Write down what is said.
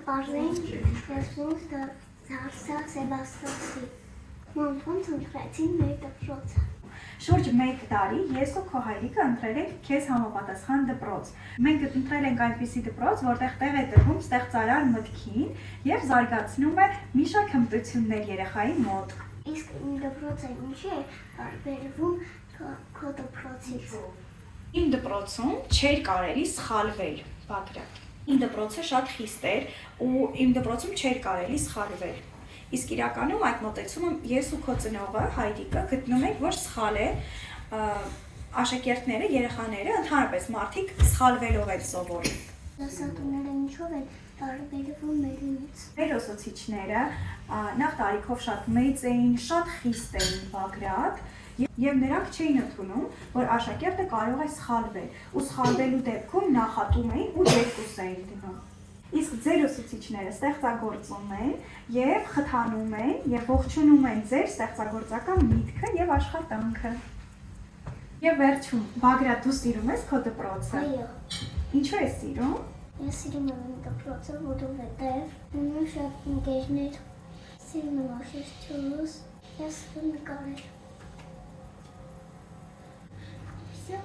Պարզեն դեպսունս դարսա Սեբաստոսի։ Մանքոնց ընտրեցին մեր դպրոցը։ Շուրջ 1 տարի ես ու քո հայրիկը ընտրել ենք քեզ համապատասխան դպրոց։ Մենք ընտրել ենք այնպիսի դպրոց, որտեղ տեղ է տրվում ստեղծարար մտքին եւ զարգացնում է մի շարք հմտություններ երեխայի մոտ։ Իսկ իմ դպրոցը ինչի է տարբերվում քո դպրոցից։ Իմ դպրոցում չէր կարելի սխալվել, Բագրատ։ Իմ դպրոցը շատ խիստ էր ու իմ դպրոցում չէր կարելի սխալվել։ Իսկ իրականում այդ մոտեցումը ես ու քո ծնողը, հայրիկը գտնում ենք, որ սխալ է, աշակերտները, երեխաները, ընդհանրապես մարդիկ սխալվելով են սովորում։ Դասատուները ինչով են տարբերվում մերինից։ Մեր ուսուցիչները նախ տարիքով շատ մեծ էին, շատ խիստ էին, Բագրատ, եւ նրանք չէին ընդունում, որ աշակերտը կարող է սխալվել, ու սխալվելու դեպքում նախատում էին ու երկուս էին դնում։ Իսկ ձեր ուսուցիչները ստեղծագործում են եւ խթանում են եւ ողջունում են ձեր ստեղծագործական միտքը եւ աշխատանքը։ Եվ վերջում, Բագրատ, դու սիրում ես քո դպրոցը։ Այո։ Ինչու ես սիրում։ Ես սիրում եմ իմ դպրոցը, որովհետև ունեմ շատ ընկերներ, սիրում եմ աշակերտությունս, ես սիրում եմ նկարել։ Всё.